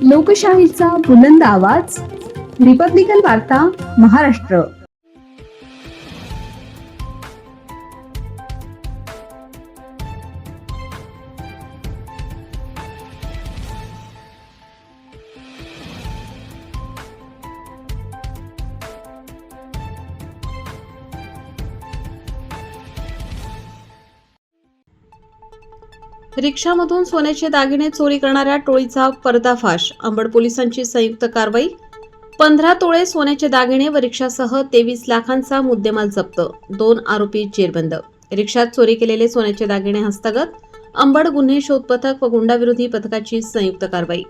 लोकशाहीचा बुलंद आवाज, रिपब्लिकन वार्ता, महाराष्ट्र. रिक्षामधून सोन्याचे दागिने चोरी करणाऱ्या टोळीचा पर्दाफाश. अंबड पोलिसांची संयुक्त कारवाई. 15 तोळे सोन्याचे दागिने व रिक्षासह 23 लाखांचा मुद्देमाल जप्त. 2 आरोपी जेरबंद. रिक्षात चोरी केलेले सोन्याचे दागिने हस्तगत. अंबड गुन्हे शोध पथक व गुंडाविरोधी पथकाची संयुक्त कारवाई.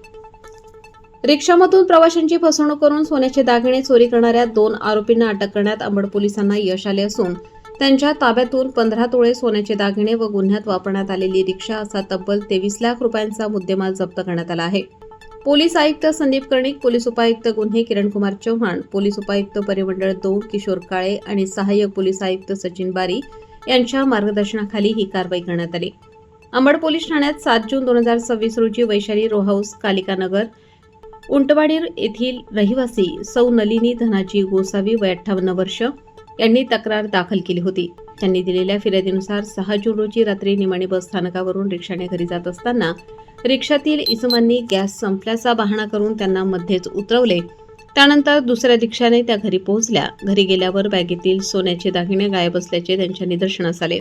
रिक्षामधून प्रवाशांची फसवणूक करून सोन्याचे दागिने चोरी करणाऱ्या 2 आरोपींना अटक करण्यात अंबड पोलिसांना यश आले असून त्यांच्या ताब्यातून 15 तोळे सोन्याचे दागिने व गुन्ह्यात वापरण्यात आलेली रिक्षा असा तब्बल 23 लाख रुपयांचा मुद्देमाल जप्त करण्यात आला आहे. पोलीस आयुक्त संदीप कर्णिक, पोलीस उपायुक्त गुन्हे किरणकुमार चव्हाण, पोलीस उपायुक्त परिमंडळ 2 किशोर काळे आणि सहाय्यक पोलीस आयुक्त सचिन बारी यांच्या मार्गदर्शनाखाली ही कारवाई करण्यात आली. अंबड पोलीस ठाण्यात 7 जून 2026 रोजी वैशाली रो हाऊस, कालिका नगर, उंटवाडी येथील रहिवासी सौ नलिनी धनाजी गोसावी वय 58 वर्ष यांनी तक्रार दाखल केली होती. त्यांनी दिलेल्या फिर्यादीनुसार 6 जून रोजी रात्री निमाणी बस स्थानकावरून रिक्षाने घरी जात असताना रिक्षातील इसमांनी गॅस संपल्याचा बहाणा करून त्यांना मध्येच उतरवले. त्यानंतर दुसऱ्या रिक्षाने त्या घरी पोहोचल्या. घरी गेल्यावर बॅगेतील सोन्याचे दागिने गायब असल्याचे त्यांच्या निदर्शनास आले.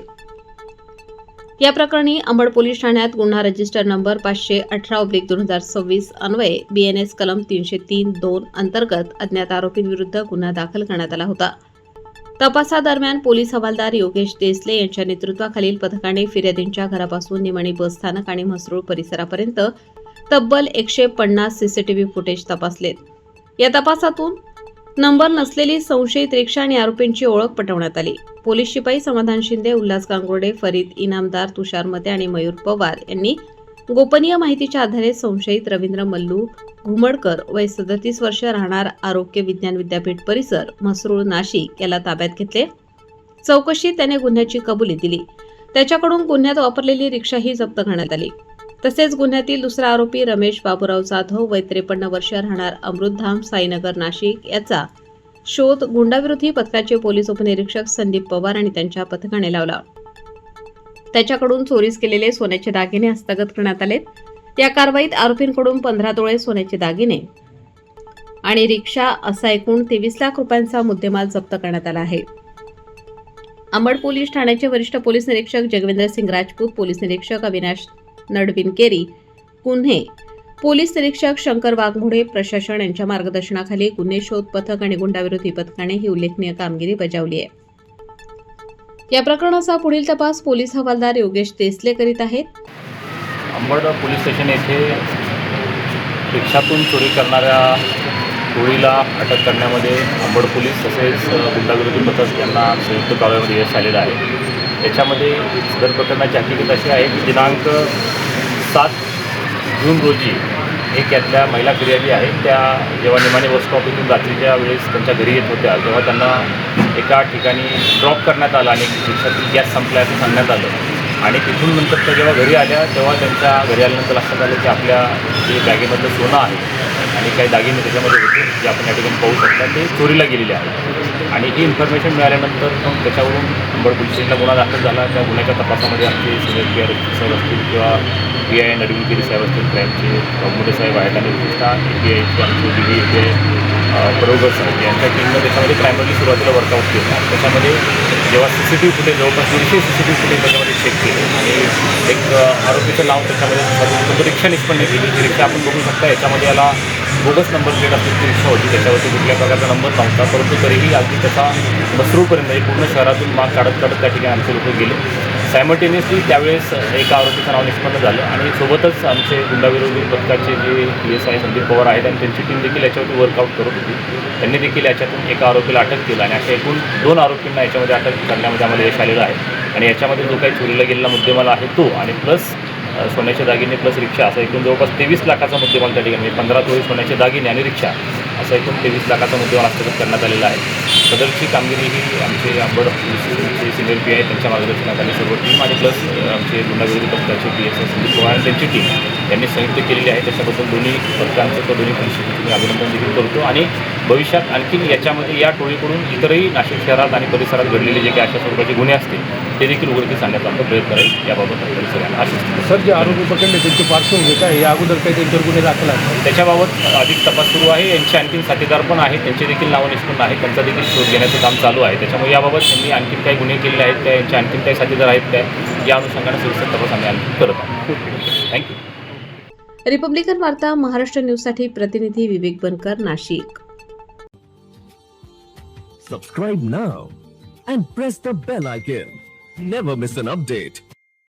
या प्रकरणी अंबड पोलीस ठाण्यात गुन्हा रजिस्टर नंबर 518/2026 अन्वये BNS कलम 303(2) अंतर्गत अज्ञात आरोपींविरुद्ध गुन्हा दाखल करण्यात आला होता. तपासादरम्यान पोलीस हवालदार योगेश देसले यांच्या नेतृत्वाखालील पथकाने फिर्यादींच्या घरापासून निमाणी बस स्थानक आणि म्हसरूळ परिसरापर्यंत तब्बल 150 सीसीटीव्ही फुटेज तपासलेत. या तपासातून नंबर नसलेली संशयित रिक्षा आणि आरोपींची ओळख पटवण्यात आली. पोलीस शिपाई समाधान शिंदे, उल्हास गांगुर्डे, फरीद इनामदार, तुषार मते आणि मयूर पवार यांनी गोपनीय माहितीच्या आधारे संशयित रवींद्र मल्लू घुमडकर वय 37 वर्ष, राहणार आरोग्य विज्ञान विद्यापीठ परिसर, म्हसरूळ, नाशिक याला ताब्यात घेतले. चौकशीत त्याने गुन्ह्याची कबुली दिली. त्याच्याकडून गुन्ह्यात वापरलेली रिक्षाही जप्त करण्यात आली. तसेच गुन्ह्यातील दुसरा आरोपी रमेश बाबूराव जाधव वय 53 वर्ष, राहणार अमृतधाम, साईनगर, नाशिक याचा शोध गुंडाविरोधी पथकाचे पोलीस उपनिरीक्षक संदीप पवार आणि त्यांच्या पथकाने लावला. त्याच्याकडून चोरीस केलेले सोन्याचे दागिने हस्तगत करण्यात आले. या कारवाईत आरोपींकडून 15 तोळे सोन्याचे दागिने आणि रिक्षा असा एकूण 23 लाख रुपयांचा मुद्देमाल जप्त करण्यात आला आहे. अंबड पोलीस ठाण्याचे वरिष्ठ पोलीस निरीक्षक जगविंदर सिंग राजपूत, पोलीस निरीक्षक अविनाश नडविनकेरी, गुन्हे पोलीस निरीक्षक शंकर वाघमोडे, प्रशासन यांच्या मार्गदर्शनाखाली गुन्हे शोध पथक आणि गुंडाविरोधी पथकाने ही उल्लेखनीय कामगिरी बजावली आहे. या प्रकरणाचा पुढील तपास पोलीस हवालदार योगेश देसले करीत आहेत. अंबड पोलीस स्टेशन येथे रिक्षातून चोरी करणाऱ्या टोळीला अटक करण्यामध्ये अंबड पोलीस तसेच गुंडाविरोधी पथक यांना संयुक्त कारवाईमध्ये यश आलेलं आहे. याच्यामध्ये सदर प्रकरणाची हकीकत अशी आहे की दिनांक 7 जून रोजी एक यातल्या महिला फिर्यादी आहेत, त्या जेव्हा निमाणी बस स्टॉपमधून रात्रीच्या वेळेस त्यांच्या घरी येत होत्या तेव्हा त्यांना एका ठिकाणी ड्रॉप करण्यात आला आणि रिक्षातील गॅस संपला असं सांगण्यात आलं. आणि तिथून नंतर त्या जेव्हा घरी आल्या तेव्हा त्यांच्या घरी आल्यानंतर लक्षात आलं की आपल्या जे बॅगेमधलं सोनं आहे आणि काही दागिने त्याच्यामध्ये होते जे आपण या ठिकाणी पाहू शकता ते चोरीला गेलेले आहेत. आणि ही इन्फॉर्मेशन मिळाल्यानंतर मग त्याच्यावरून अंबड पोलीस स्टेशनला गुन्हा दाखल झाला. त्या गुन्ह्याच्या तपासामध्ये आमचे सिनियर PI साहेब असतील किंवा PI नडविनकेरी साहेब असतील, क्राईमचे वाघमोडे साहेब आहेत आणि विशेषतः APIचे आमचे DVA परोगर साहेब यांच्या टीमनं त्याच्यामध्ये प्रायमरली सुरुवातीला वर्कआउट केलं. त्याच्यामध्ये जेव्हा CCTV फुटेज जवळपास 150 CCTV फुटेज त्याच्यामध्ये चेक केले आणि एक आरोपीचं नाव त्याच्यामध्ये रिक्षा निष्पन्न केली. ही रिक्षा आपण बघू शकता. याच्यामध्ये याला बोगस नंबर प्लेट असलेली रिक्षा होती, त्याच्यावरती कुठल्या प्रकारचा नंबर नव्हता. परंतु तरीही अगदी त्याचा मसरूळपर्यंत पूर्ण शहरातून माग काढत त्या ठिकाणी आमचे लोक गेले. सायमल्टेनियसली त्यावेळेस एका आरोपीचं नाव निष्पन्न झालं आणि सोबतच आमचे गुंडाविरोधी पथकाचे जे PSI संदीप पवार आहेत आणि त्यांची टीम देखील याच्यावरती वर्कआउट करत होती. त्यांनी देखील याच्यातून एका आरोपीला अटक केलं आणि अशा एकूण 2 आरोपींना याच्यामध्ये अटक करण्यामध्ये आम्हाला यश आलेलं आहे. आणि याच्यामध्ये जो काही चोरीला गेलेला मुद्देमाल आहे तो आणि प्लस सोन्याचे दागिने प्लस रिक्षा असा एकूण जवळपास 23 लाखाचा मुद्देमाल त्या ठिकाणी 15 तोळे सोन्याचे दागिने आणि रिक्षा असा एकूण 23 लाखाचा मुद्देमाल हस्तगत करण्यात आलेला आहे. सदरची कामगिरी ही आमचे अंबड पोलीसचे सिनियर PI त्यांच्या मार्गदर्शनाखाली सर्व टीम आणि प्लस आमचे गुंडाविरोधी पथकाचे PSI संदीप पवार त्यांची टीम यांनी संयुक्त केलेली आहे. त्याच्याबद्दल दोन्ही पथकांचं दोन्ही पोलिसांचं मी अभिनंदन देखील करतो आणि भविष्यात आणखी याच्यामध्ये या टोळीकडून इतरही नाशिक शहरात आणि परिसरात घडलेले जे काही अशा स्वरूपाचे गुन्हे असतील ते देखील उघडकीस आणण्याचा आमचा प्रयत्न राहील. याबाबत आपल्याला सगळ्यांना आशिष. सर, जे आरोपी पकडले त्यांची पार्श्वभूमी काय या अगोदर काही त्यांच्यावर गुन्हे दाखल आहेत? त्याच्याबाबत अधिक तपास सुरू आहे. यांचे आणखी साथीदार पण आहेत, त्यांचे देखील नावं निष्पन्न आहेत, त्यांचा देखील शोध घेण्याचं काम चालू आहे. त्याच्यामुळे याबाबत त्यांनी आणखी काही गुन्हे केलेले आहेत काय, यांचे आणखी काही साथीदार आहेत काय, या अनुषंगाने सविस्तर तपास आम्ही आणखी करत आहोत. थँक्यू. रिपब्लिकन वार्ता महाराष्ट्र न्यूजसाठी प्रतिनिधी विवेक बनकर, Nashik. Subscribe now and press the bell icon. Never miss an update.